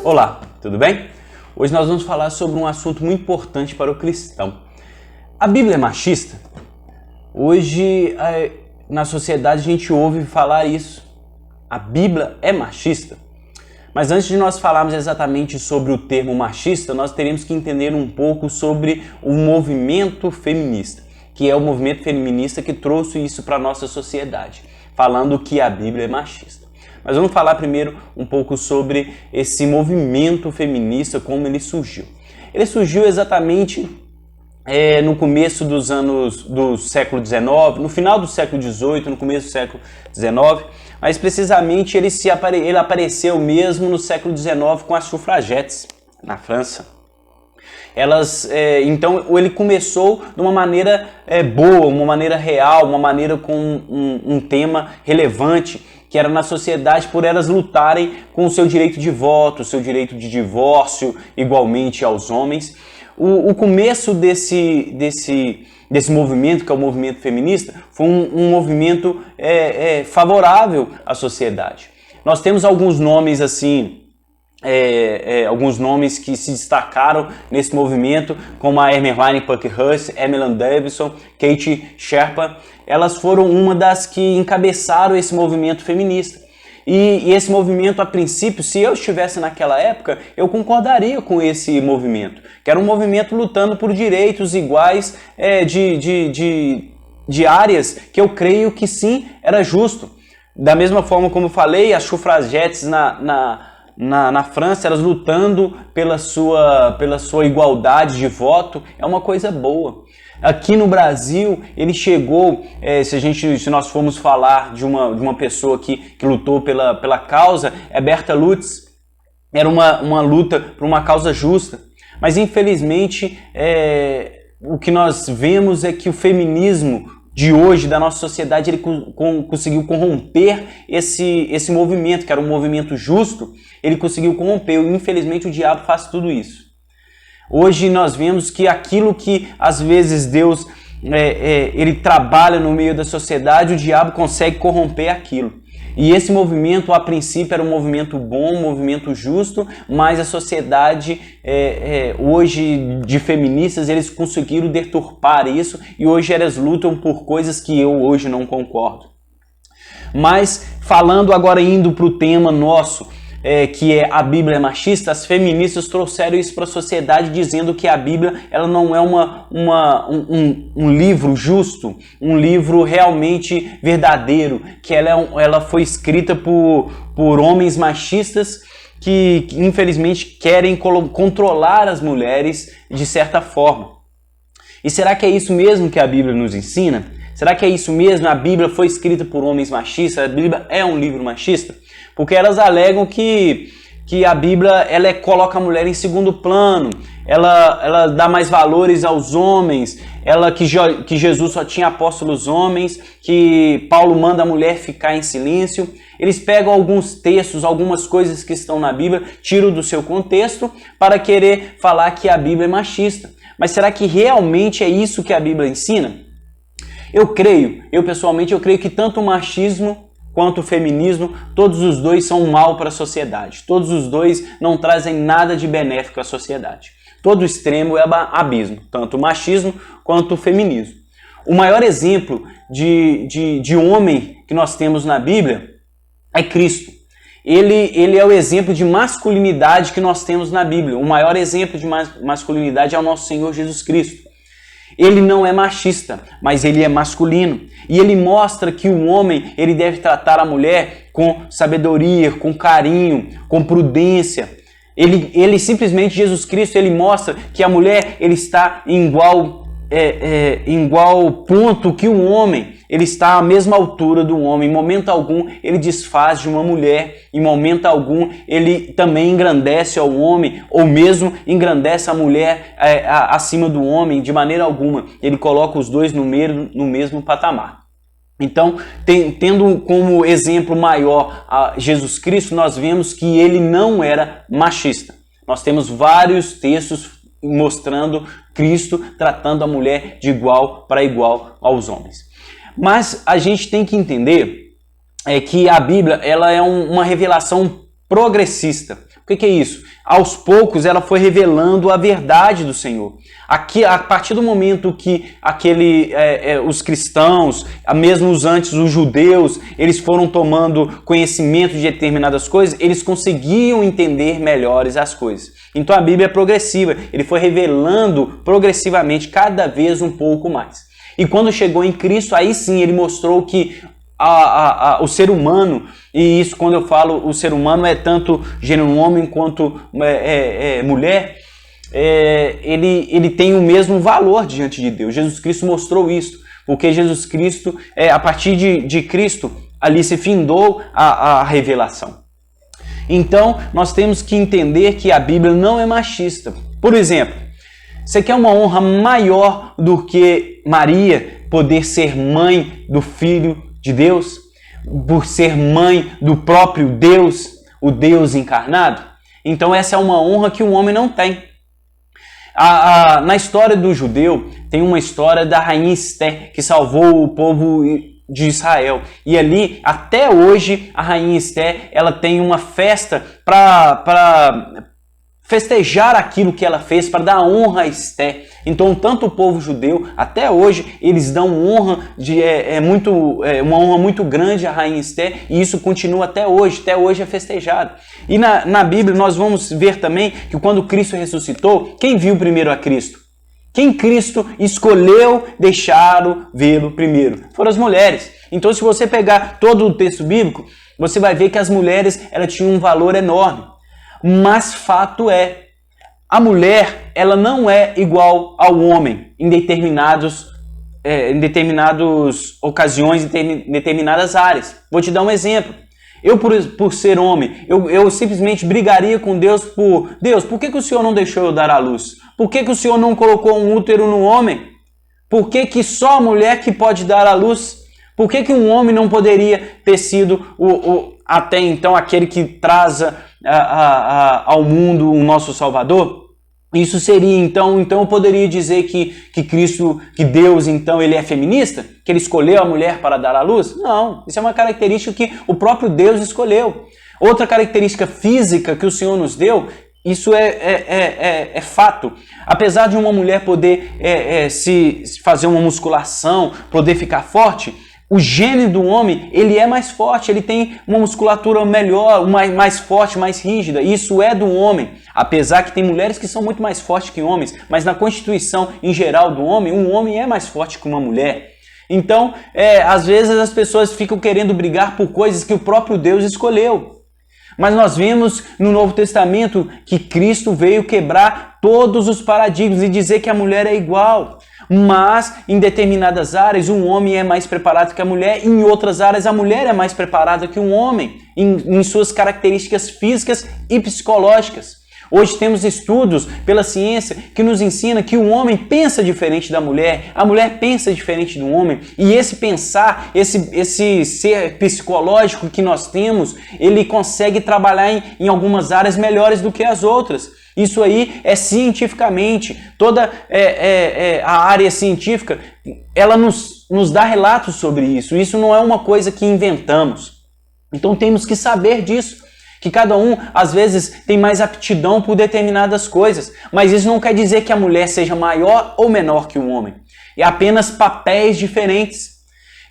Olá, tudo bem? Hoje nós vamos falar sobre um assunto muito importante para o cristão. A Bíblia é machista? Hoje, na sociedade, a gente ouve falar isso. A Bíblia é machista? Mas antes de nós falarmos exatamente sobre o termo machista, nós teríamos que entender um pouco sobre o movimento feminista, que é o movimento feminista que trouxe isso para a nossa sociedade, falando que a Bíblia é machista. Mas vamos falar primeiro um pouco sobre esse movimento feminista, como ele surgiu. Ele surgiu exatamente no começo do século XIX, no final do século XVIII, no começo do século XIX, mas precisamente ele apareceu mesmo no século XIX com as sufragetes na França. Então ele começou de uma maneira boa, uma maneira real, uma maneira com um tema relevante, que era na sociedade, por elas lutarem com o seu direito de voto, o seu direito de divórcio, igualmente aos homens. O começo desse movimento, que é o movimento feminista, foi um movimento favorável à sociedade. Nós temos alguns nomes assim, alguns nomes que se destacaram nesse movimento, como a Hermione Parkhurst, Emily Davidson, Kate Sherpa. Elas foram uma das que encabeçaram esse movimento feminista. E esse movimento, a princípio, se eu estivesse naquela época, eu concordaria com esse movimento, que era um movimento lutando por direitos iguais de áreas que eu creio que sim, era justo. Da mesma forma como eu falei, as sufragetes na França, elas lutando pela sua igualdade de voto, é uma coisa boa. Aqui no Brasil, ele chegou, se nós formos falar de uma pessoa que lutou pela causa, é Berta Lutz. Era uma luta por uma causa justa. Mas, infelizmente, o que nós vemos é que o feminismo de hoje, da nossa sociedade, ele conseguiu corromper esse movimento, que era um movimento justo, ele conseguiu corromper. E, infelizmente, o diabo faz tudo isso. Hoje nós vemos que aquilo que às vezes Deus ele trabalha no meio da sociedade, o diabo consegue corromper aquilo. E esse movimento, a princípio, era um movimento bom, um movimento justo, mas a sociedade hoje de feministas, eles conseguiram deturpar isso e hoje elas lutam por coisas que eu hoje não concordo. Mas falando agora, indo para o tema nosso, que é a Bíblia é machista, as feministas trouxeram isso para a sociedade dizendo que a Bíblia ela não é um livro justo, um livro realmente verdadeiro, que ela foi escrita por homens machistas que infelizmente querem controlar as mulheres de certa forma. E será que é isso mesmo que a Bíblia nos ensina? Será que é isso mesmo? A Bíblia foi escrita por homens machistas? A Bíblia é um livro machista? Porque elas alegam que a Bíblia ela coloca a mulher em segundo plano, ela dá mais valores aos homens, que Jesus só tinha apóstolos homens, que Paulo manda a mulher ficar em silêncio. Eles pegam alguns textos, algumas coisas que estão na Bíblia, tiram do seu contexto para querer falar que a Bíblia é machista. Mas será que realmente é isso que a Bíblia ensina? Eu pessoalmente creio que tanto o machismo quanto o feminismo, todos os dois são um mal para a sociedade. Todos os dois não trazem nada de benéfico à sociedade. Todo extremo é abismo, tanto o machismo quanto o feminismo. O maior exemplo de homem que nós temos na Bíblia é Cristo. Ele é o exemplo de masculinidade que nós temos na Bíblia. O maior exemplo de masculinidade é o nosso Senhor Jesus Cristo. Ele não é machista, mas ele é masculino. E ele mostra que o homem ele deve tratar a mulher com sabedoria, com carinho, com prudência. Ele simplesmente, Jesus Cristo, ele mostra que a mulher ele está em igual ponto que o homem. Ele está à mesma altura do homem. Em momento algum ele desfaz de uma mulher. Em momento algum ele também engrandece ao homem, ou mesmo engrandece a mulher acima do homem. De maneira alguma. Ele coloca os dois no mesmo patamar. Então, tendo como exemplo maior a Jesus Cristo, nós vemos que ele não era machista. Nós temos vários textos mostrando Cristo tratando a mulher de igual para igual aos homens. Mas a gente tem que entender que a Bíblia ela é uma revelação progressista. O que é isso? Aos poucos ela foi revelando a verdade do Senhor. Aqui, a partir do momento que os cristãos, mesmo os antes, os judeus, eles foram tomando conhecimento de determinadas coisas, eles conseguiam entender melhores as coisas. Então a Bíblia é progressiva, ele foi revelando progressivamente cada vez um pouco mais. E quando chegou em Cristo, aí sim ele mostrou que o ser humano, e isso quando eu falo o ser humano é tanto gênero homem quanto mulher, ele tem o mesmo valor diante de Deus. Jesus Cristo mostrou isso, porque Jesus Cristo, a partir de Cristo, ali se findou a revelação. Então, nós temos que entender que a Bíblia não é machista. Por exemplo, você quer uma honra maior do que Maria poder ser mãe do Filho de Deus? Por ser mãe do próprio Deus, o Deus encarnado? Então essa é uma honra que o homem não tem. Na história do judeu, tem uma história da rainha Esté, que salvou o povo de Israel. E ali, até hoje, a rainha Esté, ela tem uma festa para festejar aquilo que ela fez, para dar honra a Esté. Então, tanto o povo judeu, até hoje, eles dão honra, uma honra muito grande à rainha Esté, e isso continua até hoje é festejado. E na Bíblia nós vamos ver também que quando Cristo ressuscitou, quem viu primeiro a Cristo? Quem Cristo escolheu deixá-lo vê-lo primeiro? Foram as mulheres. Então, se você pegar todo o texto bíblico, você vai ver que as mulheres elas tinham um valor enorme. Mas fato é, a mulher ela não é igual ao homem em determinadas ocasiões, em determinadas áreas. Vou te dar um exemplo. Eu, por ser homem, eu simplesmente brigaria com Deus por... Deus, por que o Senhor não deixou eu dar à luz? Por que o Senhor não colocou um útero no homem? Por que só a mulher que pode dar à luz? Por que um homem não poderia ter sido até então aquele que traz ao mundo o nosso Salvador? Isso seria, então eu poderia dizer que Cristo, que Deus, então, ele é feminista? Que ele escolheu a mulher para dar à luz? Não, isso é uma característica que o próprio Deus escolheu. Outra característica física que o Senhor nos deu, isso é fato. Apesar de uma mulher poder se fazer uma musculação, poder ficar forte, o gene do homem, ele é mais forte, ele tem uma musculatura melhor, mais forte, mais rígida. Isso é do homem. Apesar que tem mulheres que são muito mais fortes que homens, mas na constituição em geral do homem, um homem é mais forte que uma mulher. Então, às vezes as pessoas ficam querendo brigar por coisas que o próprio Deus escolheu. Mas nós vemos no Novo Testamento que Cristo veio quebrar todos os paradigmas e dizer que a mulher é igual. Mas em determinadas áreas um homem é mais preparado que a mulher, e em outras áreas a mulher é mais preparada que um homem, em suas características físicas e psicológicas. Hoje temos estudos pela ciência que nos ensina que o homem pensa diferente da mulher, a mulher pensa diferente do homem, e esse pensar, esse ser psicológico que nós temos, ele consegue trabalhar em algumas áreas melhores do que as outras. Isso aí é cientificamente, toda a área científica, ela nos dá relatos sobre isso. Isso não é uma coisa que inventamos. Então temos que saber disso, que cada um às vezes tem mais aptidão por determinadas coisas, mas isso não quer dizer que a mulher seja maior ou menor que o homem. É apenas papéis diferentes.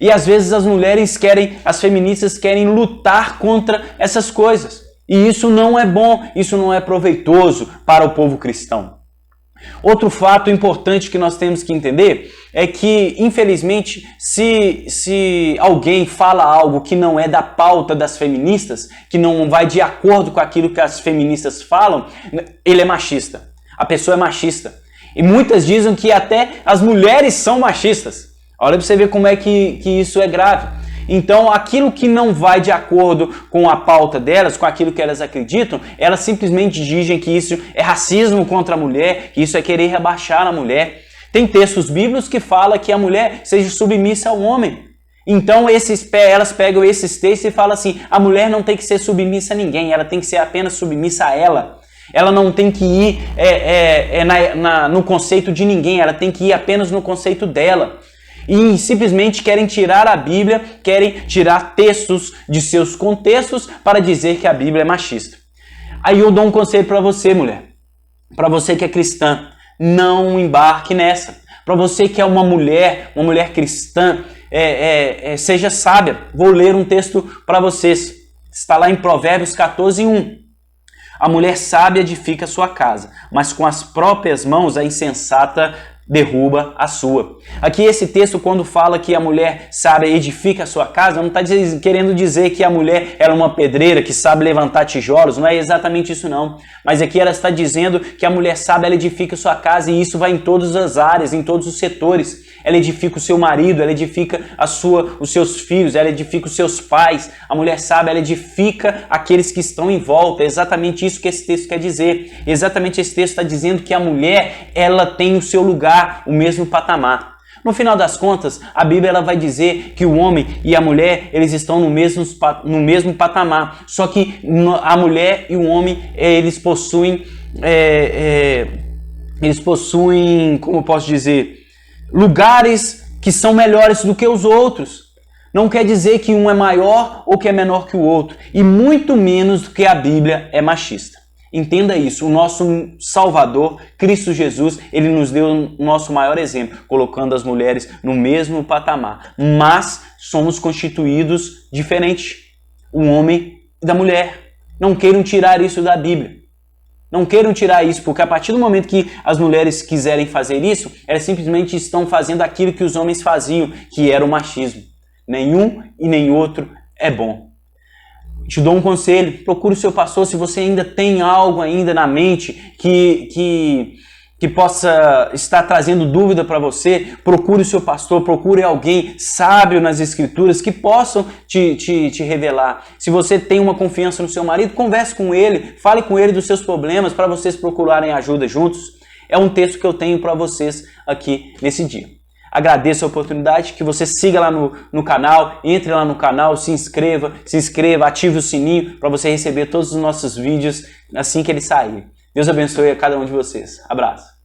E às vezes as feministas querem lutar contra essas coisas. E isso não é bom, isso não é proveitoso para o povo cristão. Outro fato importante que nós temos que entender é que, infelizmente, se alguém fala algo que não é da pauta das feministas, que não vai de acordo com aquilo que as feministas falam, ele é machista. A pessoa é machista. E muitas dizem que até as mulheres são machistas. Olha para você ver como é que isso é grave. Então, aquilo que não vai de acordo com a pauta delas, com aquilo que elas acreditam, elas simplesmente dizem que isso é racismo contra a mulher, que isso é querer rebaixar a mulher. Tem textos bíblicos que falam que a mulher seja submissa ao homem. Então, elas pegam esses textos e falam assim, a mulher não tem que ser submissa a ninguém, ela tem que ser apenas submissa a ela. Ela não tem que ir no conceito de ninguém, ela tem que ir apenas no conceito dela. E simplesmente querem tirar a Bíblia, querem tirar textos de seus contextos para dizer que a Bíblia é machista. Aí eu dou um conselho para você, mulher. Para você que é cristã, não embarque nessa. Para você que é uma mulher cristã, seja sábia. Vou ler um texto para vocês. Está lá em Provérbios 14:1. A mulher sábia edifica sua casa, mas com as próprias mãos a insensata derruba a sua. Aqui esse texto, quando fala que a mulher sábia edifica a sua casa, não está querendo dizer que a mulher era uma pedreira que sabe levantar tijolos, não é exatamente isso não. Mas aqui ela está dizendo que a mulher sábia ela edifica a sua casa, e isso vai em todas as áreas, em todos os setores. Ela edifica o seu marido, ela edifica os seus filhos, ela edifica os seus pais. A mulher sábia, ela edifica aqueles que estão em volta. É exatamente isso que esse texto quer dizer. Exatamente esse texto está dizendo que a mulher, ela tem o seu lugar, o mesmo patamar. No final das contas, a Bíblia ela vai dizer que o homem e a mulher, eles estão no mesmo patamar. Só que a mulher e o homem, eles possuem, como eu posso dizer, lugares que são melhores do que os outros. Não quer dizer que um é maior ou que é menor que o outro. E muito menos do que a Bíblia é machista. Entenda isso. O nosso Salvador, Cristo Jesus, ele nos deu o nosso maior exemplo, colocando as mulheres no mesmo patamar. Mas somos constituídos diferente. O homem e da mulher. Não queiram tirar isso da Bíblia. Não queiram tirar isso, porque a partir do momento que as mulheres quiserem fazer isso, elas simplesmente estão fazendo aquilo que os homens faziam, que era o machismo. Nenhum e nem outro é bom. Te dou um conselho, procure o seu pastor se você ainda tem algo ainda na mente que possa estar trazendo dúvida para você. Procure o seu pastor, procure alguém sábio nas escrituras que possam te revelar. Se você tem uma confiança no seu marido, converse com ele, fale com ele dos seus problemas para vocês procurarem ajuda juntos. É um texto que eu tenho para vocês aqui nesse dia. Agradeço a oportunidade, que você siga lá no canal, entre lá no canal, se inscreva, ative o sininho para você receber todos os nossos vídeos assim que eles saírem. Deus abençoe a cada um de vocês. Abraço.